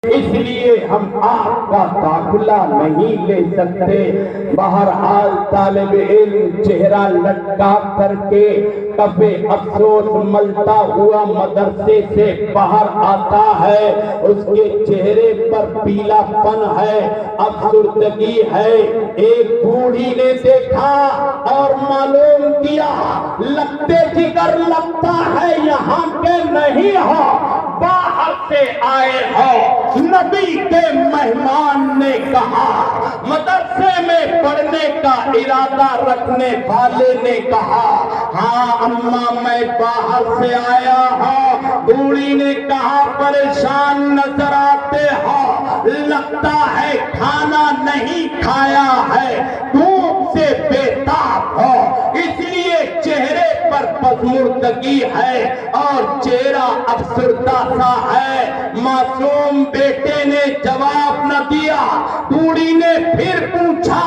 इसलिए हम आपका दाखिला नहीं ले सकते। बहरहाल तालिब इल्म चेहरा लटका करके कफे अफसोस मलता हुआ मदरसे से बाहर आता है, उसके चेहरे पर पीलापन है, अफसुर्दगी है। एक बूढ़ी ने देखा और मालूम किया, लगते जिगर लगता है यहाँ के नहीं हो, बाहर से आए हो। नबी के मेहमान ने कहा, मदरसे में पढ़ने का इरादा रखने वाले ने कहा, हाँ अम्मा मैं बाहर से आया हूँ। बूढ़ी ने कहा, परेशान नजर आते हो, लगता है खाना नहीं खाया है, धूप से बेताब हो, इसलिए चेहरे पर पसमुर्दगी है और चेहरा अफसरदा सा है। मासूम बेटे ने जवाब न दिया। बूढ़ी ने फिर पूछा,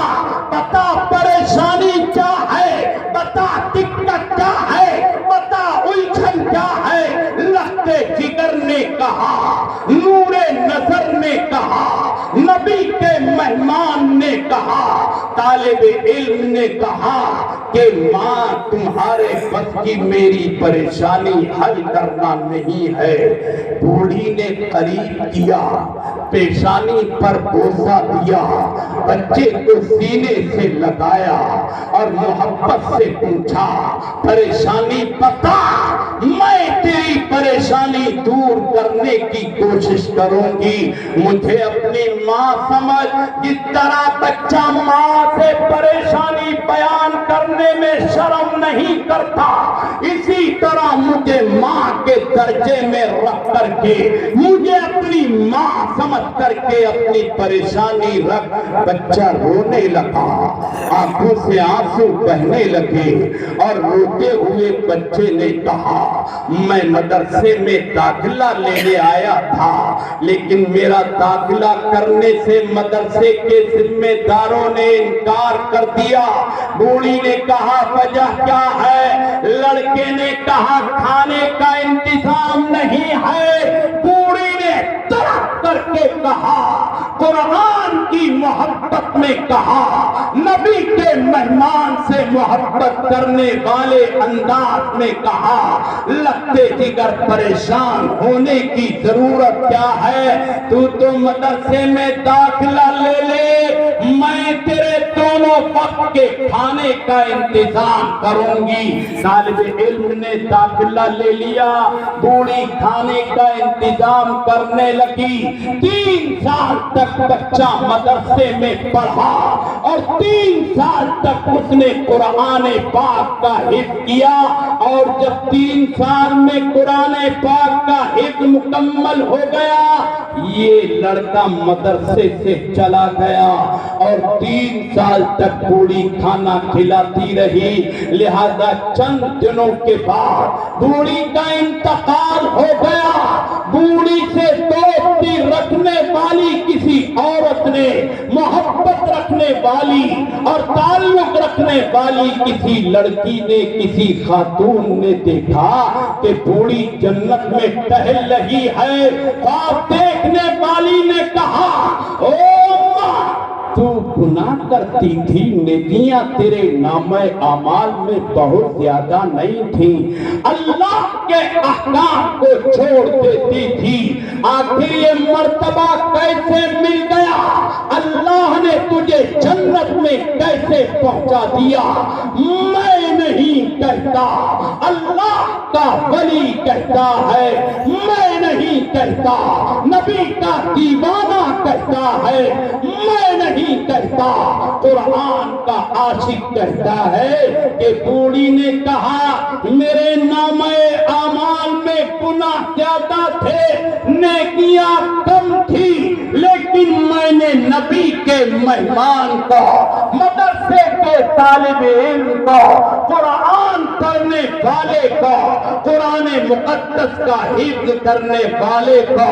बता परेशानी क्या है, बता दिक्कत क्या है, बता उलझन क्या है। लगते जिगर ने कहा, नूरे नजर ने कहा, नबी के मेहमान ने कहा, तालिब इल्म ने कहा कि माँ तुम्हारे बस की मेरी परेशानी हल करना नहीं है। बूढ़ी ने करीब किया, पेशानी पर बोसा दिया, बच्चे को सीने से लगाया और मोहब्बत से पूछा, परेशानी बता, मैं तेरी परेशानी दूर करने की कोशिश करूंगी। मुझे अपनी माँ समझ, जिस तरह बच्चा माँ से परेशानी बयान करने में शर्म नहीं करता, इसी तरह मुझे माँ के दर्जे में रख करके, मुझे अपनी माँ समझ करके अपनी परेशानी रख। बच्चा रोने लगा, आंखों से आंसू बहने लगे और रोते हुए बच्चे ने कहा, मैं मदरसे में दाखिला लेने आया था, लेकिन मेरा दाखिला करने से मदरसे के जिम्मेदारों ने इनकार कर दिया। बूढ़ी ने कहा, वजह क्या है? लड़के ने कहा, खाने का इंतजाम नहीं है। बूढ़ी ने तड़प करके कहा, कुरान की मोहब्बत में कहा, नबी के मेहमान से मोहब्बत करने वाले अंदाज में कहा, लगते जिगर परेशान होने की जरूरत क्या है? तू तो मदरसे में दाखिला ले ले, मैं तेरे दोनों वक्त के खाने का इंतजाम करूंगी। तालिब इल्म ने दाखिला ले लिया। बूढ़ी खाने का इंतजाम करने लगी। 3 साल तक बच्चा मदरसे में पढ़ा और 3 साल तक उसने कुरान पाक का हिफ्ज़ किया और जब 3 साल में कुरान पाक का हिफ्ज़ मुकम्मल हो गया, ये लड़का मदरसे से चला गया और 3 साल तक बूढ़ी खाना खिलाती रही। लिहाजा चंद दिनों के बाद बूढ़ी का इंतकाल हो गया। बूढ़ी से दोस्ती रखने वाली किसी औरत ने, मोहब्बत रखने वाली और ताल्लुक रखने वाली किसी लड़की ने, किसी खातून ने देखा कि बूढ़ी जन्नत में टहल रही है। ख्वाब देखने वाली ने कहा, ओ माँ, तू गुनाह करती थी, नेकियां तेरे नामे अमाल में बहुत ज्यादा नहीं थी, अल्लाह के अहकाम को छोड़ देती थी, आखिर ये मर्तबा कैसे मिल गया? अल्लाह ने तुझे जन्नत में कैसे पहुंचा दिया? मैं नहीं कहता, अल्लाह का वली कहता है, मैं नहीं कहता, नबी का दीवाना कहता है, मैं नहीं कहता, कुरान का आशिक कहता है कि बूढ़ी ने कहा, मेरे नामे आमाल में गुनाह ज्यादा थे, नेकियां कम थी, लेकिन मैंने नबी के मेहमान को, मदरसे के तालिब इल्म को, कुरान पढ़ने वाले को, कुरान मुकद्दस का हिफ्ज़ करने वाले को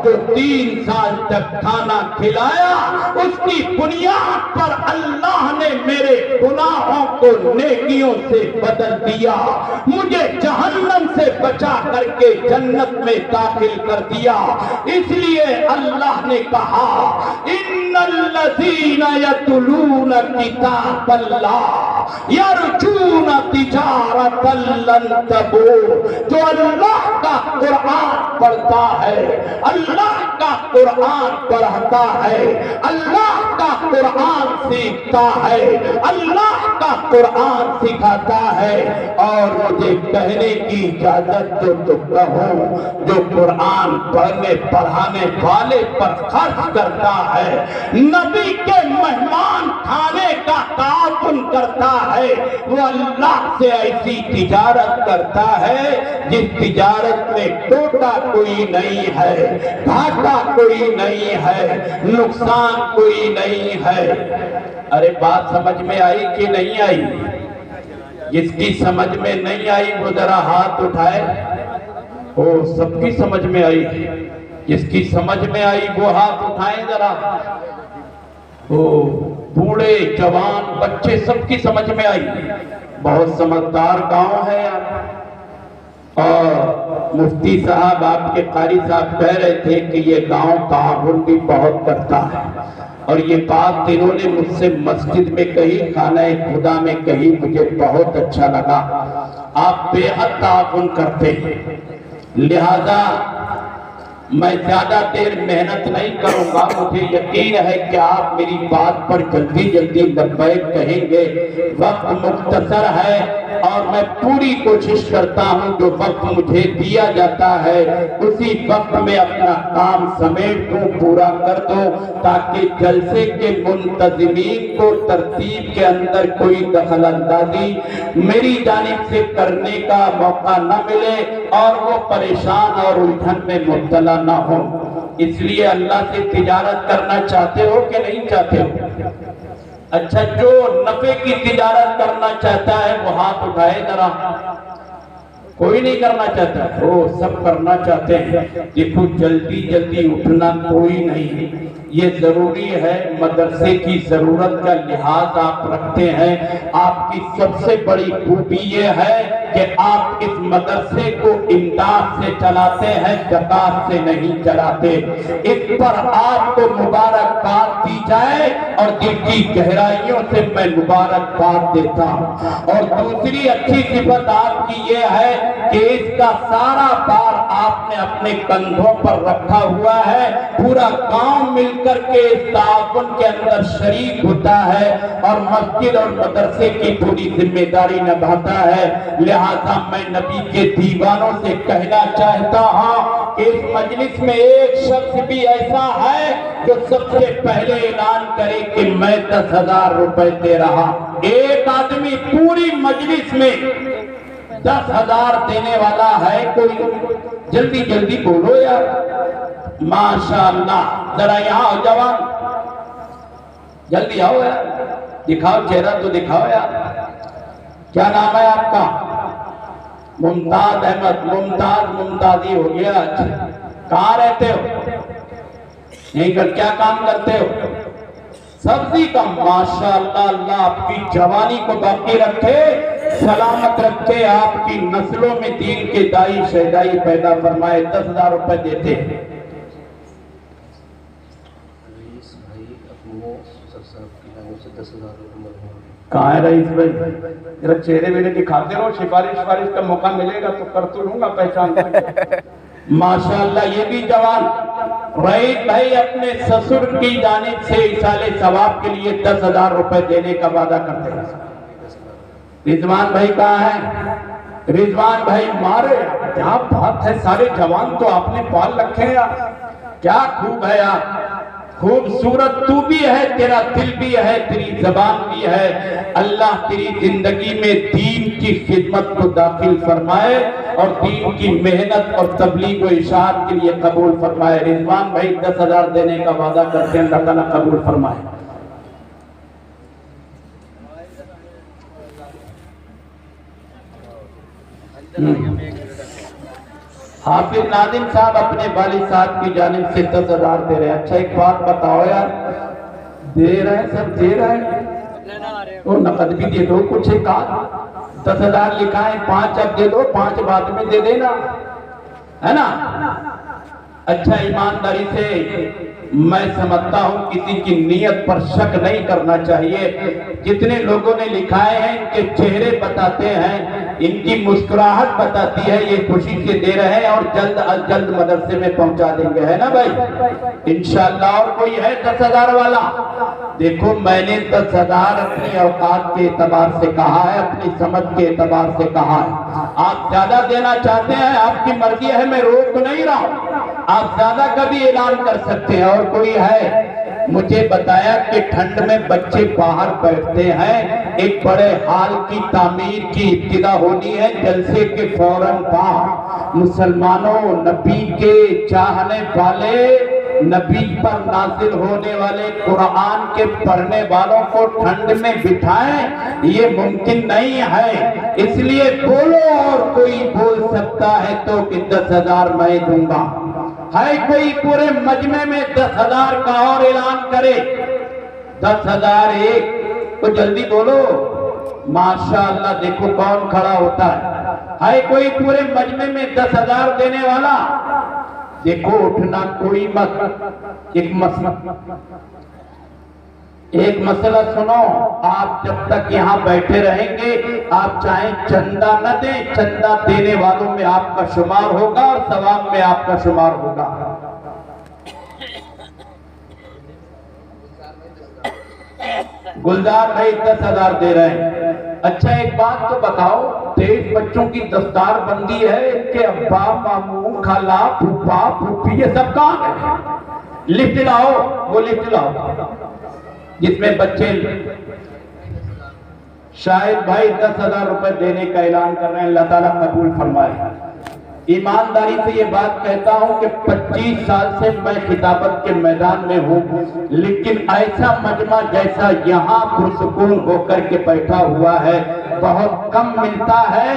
जो 3 साल तक खाना खिलाया, उसकी बुनियाद पर अल्लाह ने मेरे गुनाहों को नेकियों से बदल दिया, मुझे जहन्नम से बचा करके जन्नत में दाखिल कर दिया। इसलिए अल्लाह ने कहा, इन्नल्लज़ीना यतलून किताबल्लाह यरजून तिजारतन लन तबूर। जो अल्लाह का कुरान पढ़ता है, अल्लाह का कुरान पढ़ता है, अल्लाह का कुरान सीखता है, अल्लाह का कुरान सिखाता है, और मुझे कहने की इजाजत दो तो कहूं, जो कुरान पढ़ने पढ़ाने वाले पर खर्च करता है, नबी के मेहमान खाने का ताउन करता है, वो अल्लाह से ऐसी तिजारत करता है जिस तिजारत में टोटा कोई नहीं है, घाटा कोई नहीं है, नुकसान कोई नहीं है। अरे बात समझ में आई कि नहीं आई? जिसकी समझ में नहीं आई वो जरा हाथ उठाए। ओ, सबकी समझ में आई। जिसकी समझ में आई वो हाथ उठाए जरा। ओ, बूढ़े जवान बच्चे सबकी समझ में आई। बहुत समझदार गांव है यार। और मुफ्ती साहब, आपके कारी साहब कह रहे थे कि ये गांव ताउन भी बहुत करता है, और ये बात इन्होंने मुझसे मस्जिद में कही, खाना खुदा में कही, मुझे बहुत अच्छा लगा। आप बेहद ताउन करते हैं, लिहाजा मैं ज्यादा देर मेहनत नहीं करूंगा। मुझे यकीन है कि आप मेरी बात पर जल्दी जल्दी लब्बैक कहेंगे। वक्त मुख्तसर है और मैं पूरी कोशिश करता हूं जो वक्त मुझे दिया जाता है उसी वक्त में अपना काम समेट दूं, पूरा कर दूं, ताकि जलसे के मुंतजिमीन को तरतीब के अंदर कोई दखल अंदाजी मेरी जानिब से करने का मौका न मिले और वो परेशान और उलझन में मुब्तला ना हो। इसलिए अल्लाह से तिजारत करना चाहते हो कि नहीं चाहते हो? अच्छा, जो नफे की तिजारत करना चाहता है वो हाथ उठाए जरा। कोई नहीं करना चाहता? वो सब करना चाहते हैं। देखो, जल्दी जल्दी उठना कोई नहीं, ये जरूरी है। मदरसे की जरूरत का लिहाज आप रखते हैं। आपकी सबसे बड़ी खूबी ये है कि आप इस मदरसे को इमदाद से चलाते हैं, ज़कात से नहीं चलाते। इस पर आपको मुबारकबाद दी जाए और दिल की गहराइयों से मैं मुबारकबाद देता हूँ। और दूसरी अच्छी सिफत आपकी ये है कि इसका सारा भार आपने अपने कंधों पर रखा हुआ है। पूरा गांव मिलकर के इस ताउन के अंदर शरीक होता है और मस्जिद और मदरसे की पूरी जिम्मेदारी निभाता है। लिहाजा मैं नबी के दीवानों से कहना चाहता हूं कि इस मजलिस में एक शख्स भी ऐसा है जो सबसे पहले ऐलान करे कि मैं 10,000 रुपए दे रहा। एक आदमी पूरी मजलिस में 10,000 देने वाला है कोई? जल्दी जल्दी बोलो यार। माशाअल्लाह, जरा यहाँ आओ जवान, जल्दी आओ यार, दिखाओ चेहरा तो दिखाओ यार। क्या नाम है आपका? मुमताज अहमद। मुमताज मुमताजी हो गया। कहाँ रहते हो? यहीं कर क्या काम करते हो? सब्जी का। माशाअल्लाह, अल्लाह आपकी जवानी को बाकी रखे, सलामत रखे, आपकी नस्लों में दीन के दाई शहदाई पैदा फरमाए। 10,000 रुपए देते। कहाँ है रईस भाई? जरा चेहरे वेरे दिखाते रहो, सिफारिश का मौका मिलेगा तो कर तो लूंगा पहचान करके। माशाअल्लाह, ये भी जवान। रईस भाई अपने ससुर की जानिब से इसाले सवाब के लिए 10,000 रुपए देने का वादा करते हैं। रिजवान भाई कहाँ है? रिजवान भाई मारे, क्या बात है, सारे जवान तो आपने पाल रखे हैं यार। क्या खूब है यार, खूबसूरत तू भी है, तेरा दिल भी है, तेरी जबान भी है। अल्लाह तेरी जिंदगी में दीन की खिदमत को दाखिल फरमाए और दीन की मेहनत और तबलीग व इशाअत के लिए कबूल फरमाए। रिजवान भाई 10,000 देने का वादा करते हैं, अल्लाह ताला कबूल फरमाए। हाफिज नादिम साहब अपने वालिद साहब की जानिब से 10,000 दे रहे हैं। अच्छा, एक बात बताओ यार, दे रहे हैं, सब दे रहे हैं, तो नकद भी दे दो कुछ। एक 10,000 लिखा है, 5 अब दे दो, 5 बाद में दे देना, है ना? अच्छा, ईमानदारी से मैं समझता हूं किसी की नीयत पर शक नहीं करना चाहिए। जितने लोगों ने लिखाए हैं इनके चेहरे बताते हैं, इनकी मुस्कुराहट बताती है ये खुशी से दे रहे हैं और जल्द अज जल्द मदरसे में पहुंचा देंगे, है ना भाई इंशाअल्लाह। और कोई है 10,000 वाला? देखो मैंने 10,000 अपनी औकात के एतबार से कहा है, अपनी समझ के एतबार से कहा है। आप ज्यादा देना चाहते हैं आपकी मर्जी है, मैं रोक नहीं रहा हूं, आप ज्यादा का भी ऐलान कर सकते हैं। और कोई है? मुझे बताया कि ठंड में बच्चे बाहर बैठते हैं, एक बड़े हाल की तामीर की इब्तिदा होनी है जलसे के फौरन बाद। मुसलमानों, नबी के चाहने वाले, नबी पर नाजिल होने वाले कुरान के पढ़ने वालों को ठंड में बिठाएं, ये मुमकिन नहीं है। इसलिए बोलो, और कोई बोल सकता है तो कि 10,000 मैं दूंगा। है कोई पूरे मजमे में 10,000 का और ऐलान करे? 10,000 एक तो जल्दी बोलो। माशाअल्लाह, देखो कौन खड़ा होता है कोई पूरे मजमे में 10,000 देने वाला? देखो उठना कोई मत। एक मसला सुनो, आप जब तक यहाँ बैठे रहेंगे, आप चाहे चंदा न दें, चंदा देने वालों में आपका शुमार होगा और सवाब में आपका शुमार होगा। गुलजार भाई 10,000 दे रहे हैं। अच्छा एक बात तो बताओ, 23 बच्चों की दस्तार बंदी है, इनके अब्बा, मामू, खाला, फूफा, फूफी ये सब कहाँ है? लिस्ट लाओ, वो लिस्ट लाओ जिसमें बच्चे। शायद भाई 10,000 रुपए देने का ऐलान कर रहे हैं, अल्लाह ताला कबूल फरमाए। ईमानदारी से ये बात कहता हूं कि 25 साल से मैं खिताबत के मैदान में हूं, लेकिन ऐसा मजमा जैसा यहाँ पुरसुकून होकर के बैठा हुआ है बहुत कम मिलता है।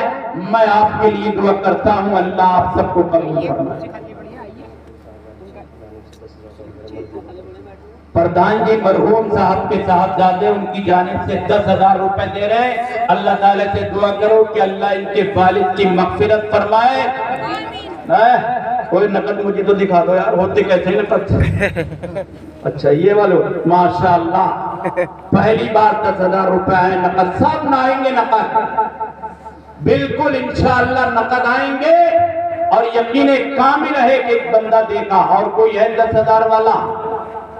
मैं आपके लिए दुआ करता हूं, अल्लाह आप सबको कबूल फरमाए। प्रधान जी मरहूम साहब के साहबजादे उनकी जानिब से 10,000 रुपए दे रहे हैं। अल्लाह ताला से दुआ करो कि अल्लाह इनके वालिद की मगफिरत फरमाए। कोई नकद मुझे तो दिखा दो यार, होते कैसे नकद? अच्छा ये वालो, माशाअल्लाह पहली बार 10,000 रुपए है नकद। सब ना आएंगे नकद, बिल्कुल इंशाअल्लाह नकद आएंगे और यकीन कामिल है कि एक बंदा देगा। और कोई है 10,000 वाला?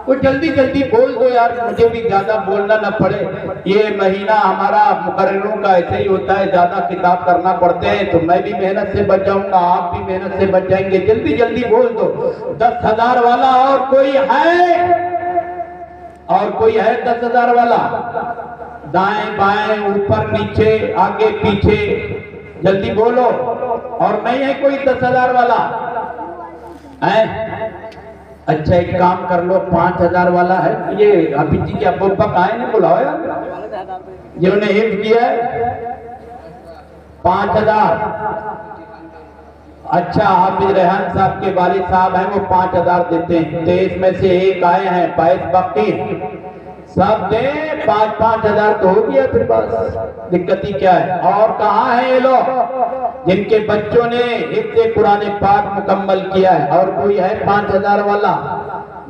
वो जल्दी जल्दी बोल दो यार, मुझे भी ज्यादा बोलना न पड़े। ये महीना हमारा मुकर्ररों का ऐसे ही होता है, ज्यादा किताब करना पड़ते हैं, तो मैं भी मेहनत से बच जाऊंगा, आप भी मेहनत से बच जाएंगे। जल्दी जल्दी बोल दो 10,000 वाला। और कोई है? और कोई है 10,000 वाला? दाएं बाएं, ऊपर नीचे, आगे पीछे, जल्दी बोलो। और नहीं है कोई 10,000 वाला? है? अच्छा एक काम कर लो, 5,000 वाला है। ये हाफिज जी के अब्बा अब्बा आए नहीं, बुलाओ यार जिन्होंने हिफ्ज किया है। 5,000। अच्छा हाफिज रेहान साहब के वालिद साहब हैं, वो 5,000 देते हैं। 23 में से एक आए हैं, 22 बाकी सब दे। 5,000 तो हो गया, फिर बस दिक्कत ही क्या है। और कहाँ है ये लोग जिनके बच्चों ने हिफ्ज़ कुरान पाक मुकम्मल किया है? और कोई है 5,000 वाला?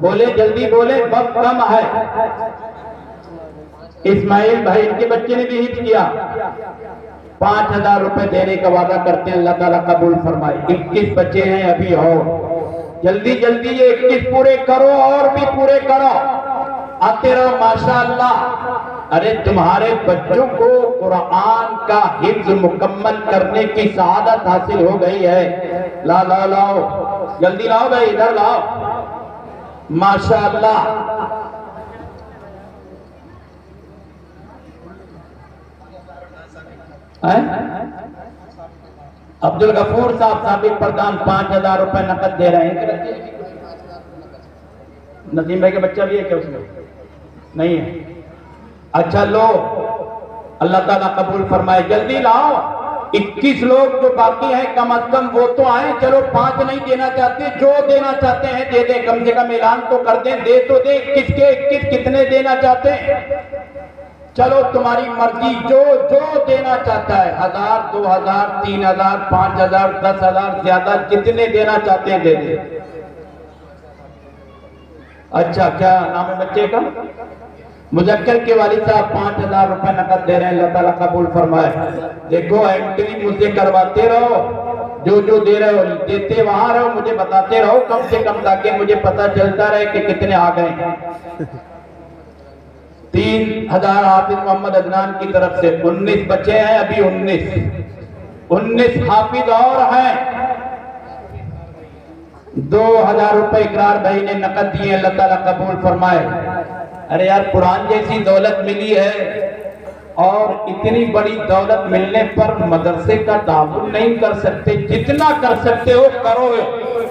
बोले जल्दी बोले, वक्त कम है। इस्माइल भाई इनके बच्चे ने भी हिफ्ज़ किया। 5,000 रुपए देने का वादा करते हैं, अल्लाह ताला कबूल फरमाए। 21 बच्चे हैं अभी, और जल्दी जल्दी ये 21 पूरे करो और भी पूरे करो, आते रहो माशाअल्लाह। अरे तुम्हारे बच्चों को कुरान का हिफ्ज़ मुकम्मल करने की सआदत हासिल हो गई है। ला ला लाओ, जल्दी लाओ भाई, इधर लाओ माशाअल्लाह। अब्दुल गफूर साहब साबिक प्रधान 5,000 रुपए नकद दे रहे हैं। नसीम भाई का बच्चा भी है क्या उसमें? नहीं है। अच्छा लो, अल्लाह ताला कबूल फरमाए। जल्दी लाओ, 21 लोग जो बाकी हैं कम अज कम वो तो आए। चलो 5 नहीं देना चाहते, जो देना चाहते हैं दे दें, कम से कम ऐलान तो कर दें, दे तो दे। 21 के 21 कितने देना चाहते हैं? चलो तुम्हारी मर्जी, जो जो देना चाहता है, 1,000, 2,000, 3,000, 5,000, 10,000, ज्यादा जितने देना चाहते हैं दे दे। अच्छा, क्या नाम है बच्चे का? मुजक्कर के वालिद साहब 5000 रुपए नकद दे रहे हैं, अल्लाह ताला कबूल फरमाए। देखो एंट्री मुझसे करवाते रहो, जो जो दे रहे हो देते वहां रहो, मुझे बताते रहो कम से कम, ताकि मुझे पता चलता रहे कि कितने आ गए। 3000 हाफिज मोहम्मद अदनान की तरफ से 19 बचे हैं, अभी 19 हाफिज और हैं। 2000 रुपए इकरार भाई ने नकद दिए, अल्लाह ताला कबूल फरमाए। अरे यार, कुरान जैसी दौलत मिली है और इतनी बड़ी दौलत मिलने पर मदरसे का ताबुन नहीं कर सकते? जितना कर सकते हो करो,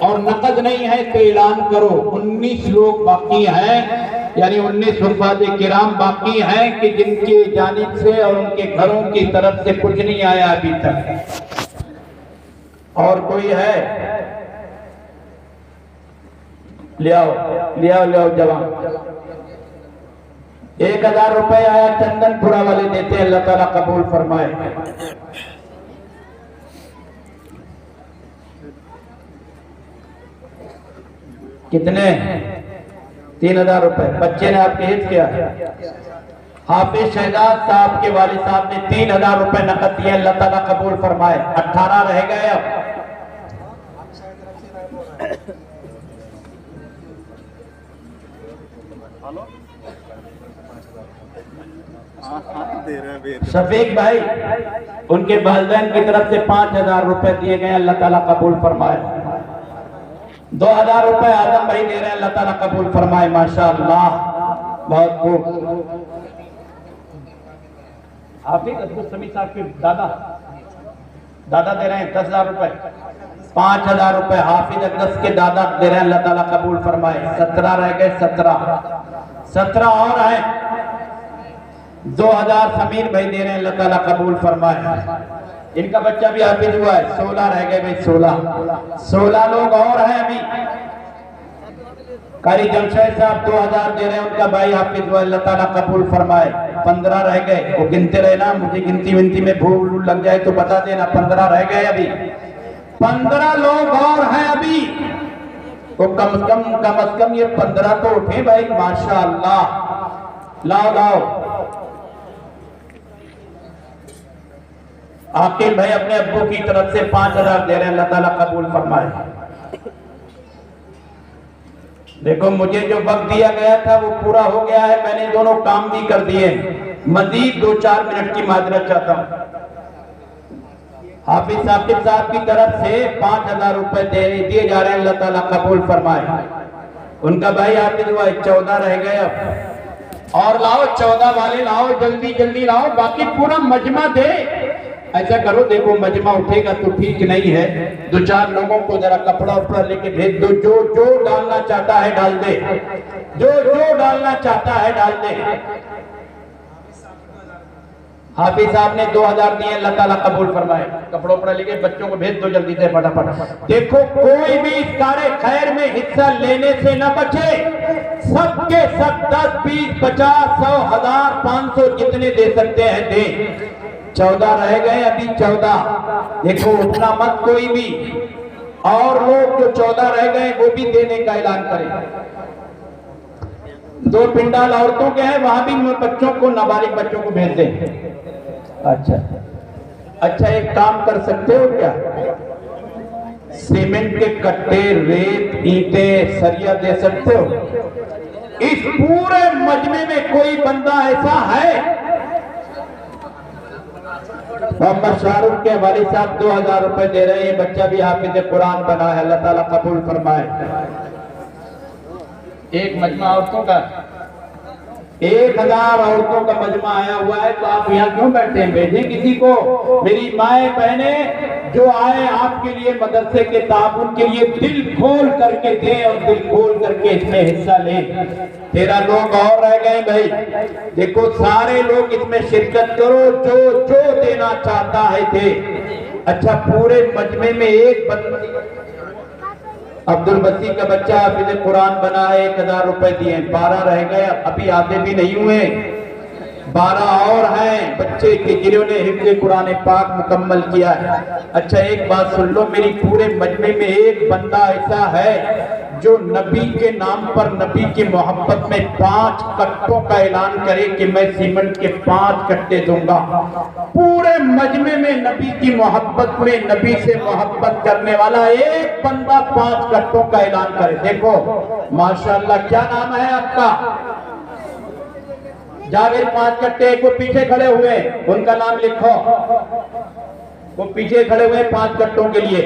और नकद नहीं है तो ऐलान करो। 19 लोग बाकी हैं, यानी 19 हुफ़ाज़ किराम बाकी हैं कि जिनकी जानिब से और उनके घरों की तरफ से कुछ नहीं आया अभी तक। और कोई है? ले आओ ले आओ ले आओ जवान। 1000 रुपए आया, चंदनपुरा वाले देते हैं, अल्लाह ताला कबूल फरमाए। कितने? 3000 रुपए। बच्चे ने आपके हित किया। हाफिज शहजाद साहब के वालिद साहब ने 3000 रुपए नकद दिए, अल्लाह ताला कबूल फरमाए। 18 रह गए अब। शफीक भाई, उनके वालिदैन की तरफ से 5000 रुपए दिए गए, अल्लाह ताला कबूल फरमाए। 2000 रुपए आजम भाई दे रहे हैं, अल्लाह ताला कबूल फरमाए। माशाअल्लाह, बहुत खूब। हाफिज अब्दुल समी साहब के दादा दे रहे हैं 10,000 रुपए। 5000 रुपए हाफिज अब्दुल के दादा दे रहे हैं, अल्लाह ताला कबूल फरमाए। 17 रह गए, 17 और हैं। 2000 समीर भाई दे रहे हैं, अल्लाह ताला कबूल फरमाए। इनका बच्चा भी हाफिज हुआ है। 16 रह गए भाई, 16 लोग और हैं अभी। कारी जमशेद साहब 2000 दे रहे हैं, उनका भाई हाफिज हुआ, अल्लाह ताला कबूल फरमाए। 15 रह गए, वो गिनते रहना, मुझे गिनती विनती में भूल लग जाए तो बता देना। 15 रह गए अभी। 15 लोग और हैं अभी, तो कम से कम ये 15 तो उठे भाई। माशाअल्लाह, लाओ। आकिल भाई अपने अब्बू की तरफ से 5000 दे रहे हैं, अल्लाह ताला कबूल फरमाए। देखो, मुझे जो वक्त दिया गया था वो पूरा हो गया है, मैंने दोनों काम भी कर दिए। मजीद 2-4 मिनट की माजरत चाहता हूँ। हाफिज साकिब साहब की तरफ से 5000 रुपए दिए जा रहे हैं, अल्लाह ताला कबूल फरमाए। उनका भाई हाफिज हुआ, 14 रह गए अब। और लाओ, 14 वाले लाओ, जल्दी लाओ, बाकी पूरा मजमा दे। ऐसा करो, देखो मजमा उठेगा तो ठीक नहीं है, 2-4 लोगों को जरा कपड़ा उपड़ा लेके भेज दो। जो डालना चाहता है डाल दे, जो डालना चाहता है डाल दे। हाफिज साहब ने 2000 दिए, अल्लाह ताला कबूल फरमाए। कपड़ा उपड़ा लेके बच्चों को भेज दो जल्दी से, फटाफट। देखो, कोई भी इस कार्य खैर में हिस्सा लेने से न बचे। सबके सब 10, 20, 50, 100, 1000, 500 जितने दे सकते हैं दे। 14 रह गए अभी, 14। देखो, उठना मत कोई भी, और लोग जो 14 रह गए वो भी देने का ऐलान करें। 2 पिंडाल औरतों के हैं, वहां भी बच्चों को, नाबालिग बच्चों को भेज दें। अच्छा, एक काम कर सकते हो क्या? सीमेंट के कट्टे, रेत, ईंटें, सरिया दे सकते हो? इस पूरे मजमे में कोई बंदा ऐसा है? मोहम्मद शाहरुख के वालिद साहब 2000 रुपए दे रहे हैं, ये बच्चा भी हाफिज कुरान बना है, अल्लाह ताला कबूल फरमाए। एक मजमा औरतों का, 1000 औरतों का मजमा आया हुआ है, तो आप यहाँ क्यों बैठे हैं? भेजें किसी को। मेरी माए बहने जो आए आपके लिए मदरसे के ताबुन के लिए, दिल खोल करके दें और दिल खोल करके इसमें हिस्सा लें। 13 लोग और रह गए भाई। देखो, सारे लोग इसमें शिरकत करो, जो देना चाहता है दे। अच्छा, पूरे मजमे में एक अब्दुल बसी का बच्चा हाफिज कुरान बना है, 1000 रुपए दिए। 12 रह गए, अभी आधे भी नहीं हुए। 12 और हैं बच्चे के जिन्होंने हिफ्ज़ कुरान पाक मुकम्मल किया है। अच्छा एक बात सुन लो, मेरी पूरे मजमे में एक बंदा ऐसा है जो नबी के नाम पर नबी की मोहब्बत में 5 कट्टों का ऐलान करे कि मैं सीमेंट के 5 कट्टे दूंगा। पूरे मजमे में नबी की मोहब्बत में नबी से मोहब्बत करने वाला एक बंदा 5 कट्टों का ऐलान करे। देखो माशाअल्लाह, क्या नाम है आपका? जावेद 5 कट्टे। वो पीछे खड़े हुए उनका नाम लिखो, वो पीछे खड़े हुए 5 कट्टों के लिए।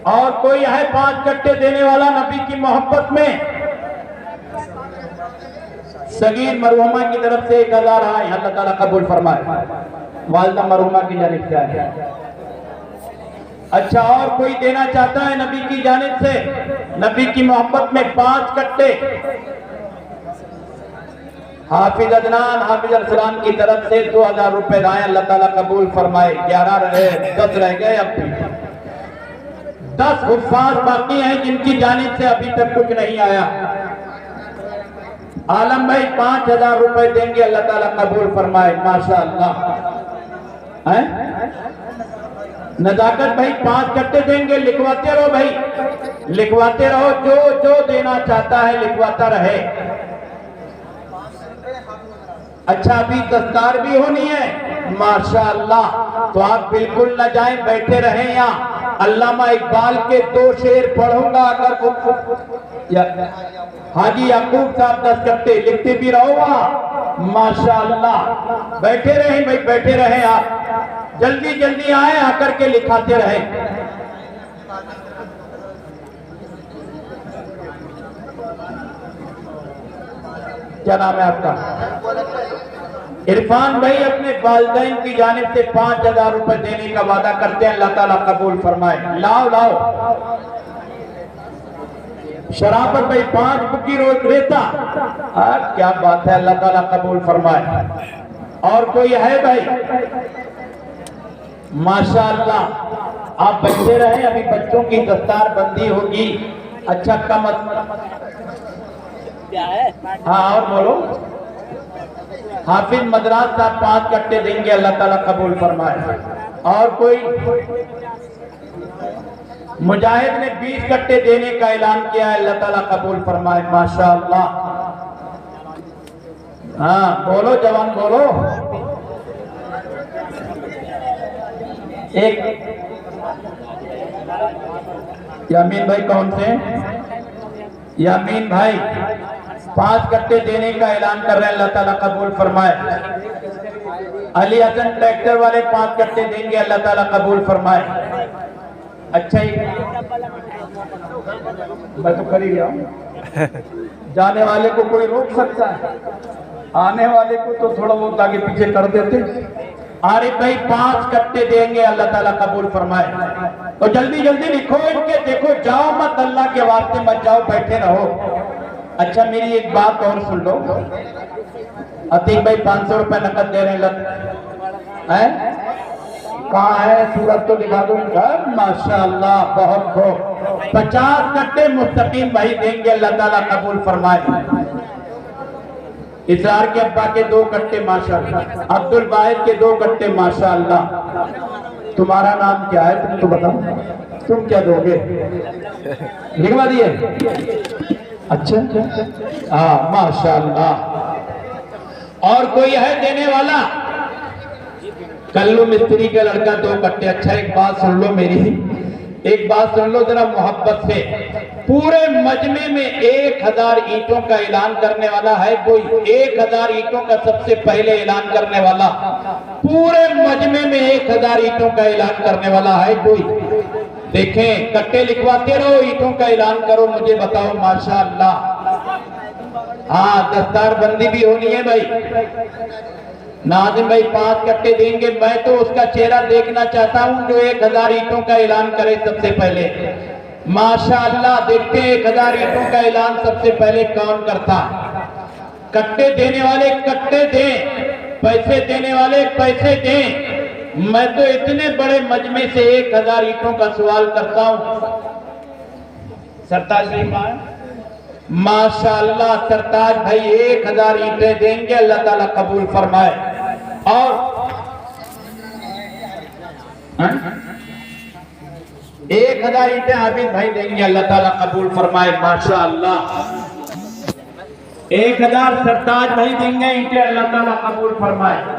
और कोई है 5 कट्टे देने वाला नबी की मोहब्बत में? सगीर मरहुमा की तरफ से 1000 आए, अल्लाह ताला कबूल फरमाए। वालिदा मरहुमा की जानिब से आए। अच्छा और कोई देना चाहता है नबी की जानिब से, नबी की मोहब्बत में 5 कट्टे? हाफिज अदनान हाफिज अरसलान की तरफ से 2000 रुपए आए, अल्लाह ताला कबूल फरमाए। 11 रहे, 10 रह गए। अब 10 हुफ्फाज बाकी हैं जिनकी जानिब से अभी तक कुछ नहीं आया। आलम भाई 5000 रुपए देंगे, अल्लाह ताला कबूल फरमाए। माशाअल्लाह। नजाकत भाई 5 कट्टे देंगे। लिखवाते रहो भाई, लिखवाते रहो, जो जो देना चाहता है लिखवाता रहे। अच्छा अभी दस्तार भी होनी है माशाअल्लाह, तो आप बिल्कुल न जाएं, बैठे रहें यहाँ। अल्लामा इकबाल के 2 शेर पढ़ूंगा, अगर हाजी याकूब साहब 10 कट्टे लिखते भी रहो वहाँ माशाअल्लाह। बैठे रहें भाई, बैठे रहें आप, जल्दी जल्दी आए, आकर के लिखाते रहें। क्या नाम है आपका? इरफान भाई अपने वालिदैन की जानिब से 5000 रुपए देने का वादा करते हैं, अल्लाह ताला कबूल फरमाए। लाओ लाओ। शराफत भाई 5 बुकी रोज रहता, क्या बात है, अल्लाह ताला कबूल फरमाए। और कोई है भाई? माशाअल्लाह, आप बैठे रहे, अभी बच्चों की दस्तार बंदी होगी। अच्छा कम क्या है? हाँ और बोलो। हाफिज मदरास साहब 5 कट्टे देंगे, अल्लाह ताला कबूल फरमाए। और कोई? मुजाहिद ने 20 कट्टे देने का ऐलान किया है, अल्लाह ताला कबूल फरमाए। माशाअल्लाह। हाँ बोलो जवान बोलो। एक यामीन भाई कौन से? यामीन भाई 5 कट्टे देने का ऐलान कर रहे हैं, अल्लाह ताला कबूल फरमाए। अली हसन ट्रैक्टर वाले 5 कट्टे देंगे, अल्लाह ताला कबूल फरमाए। अच्छा ही मैं तो कर ही गया, जाने वाले को कोई रोक सकता है? आने वाले को तो थोड़ा बहुत आगे पीछे कर देते। आरिफ भाई 5 कट्टे देंगे, अल्लाह ताला कबूल फरमाए। तो जल्दी जल्दी लिखो इनके, देखो जाओ मत, अल्लाह के वास्ते मत जाओ, बैठे रहो। अच्छा मेरी एक बात और सुन लो, अतीक भाई 500 रुपए नकद दे रहे हैं। कहाँ है? सूरत तो दिखा दो इनका। माशाअल्लाह बहुत खूब। 50 कट्टे मुस्तकीम भाई देंगे, अल्लाह ताला कबूल फरमाए। इसरार के अब्बा के 2 कट्टे माशाअल्लाह, अब्दुल वाहिद के 2 कट्टे माशाअल्लाह। तुम्हारा नाम क्या है? तुम तो बताओ, तुम क्या दोगे? लिखवा दिए? अच्छा हाँ माशाअल्लाह। और कोई है देने वाला? कल्लू मिस्त्री का लड़का 2 कट्टे। अच्छा एक बात सुन लो मेरी, एक बात सुन लो जरा मोहब्बत से। पूरे मजमे में 1000 ईंटों का ऐलान करने वाला है कोई? 1000 ईंटों का सबसे पहले ऐलान करने वाला, पूरे मजमे में 1000 ईंटों का ऐलान करने वाला है कोई? देखें, कट्टे लिखवाते रहो, ईंटों का ऐलान करो, मुझे बताओ। माशाअल्लाह। हाँ दस्तार बंदी भी होनी है भाई। नाज़िम भाई 5 कट्टे देंगे। मैं तो उसका चेहरा देखना चाहता हूं जो 1000 ईंटों का ऐलान करे सबसे पहले। माशाअल्लाह, देखते हैं 1000 ईंटों का ऐलान सबसे पहले कौन करता। कट्टे देने वाले कट्टे दें, पैसे देने वाले पैसे दें। मैं तो इतने बड़े मजमे से 1000 ईंटों का सवाल करता हूं। सरताज माशाअल्लाह, सरताज भाई 1000 ईंटें देंगे, अल्लाह ताला कबूल फरमाए। और 1000 ईंटें आबिद भाई देंगे, अल्लाह ताला कबूल फरमाए। माशाअल्लाह 1000 सरताज भाई देंगे ईंटें, अल्लाह ताला कबूल फरमाए।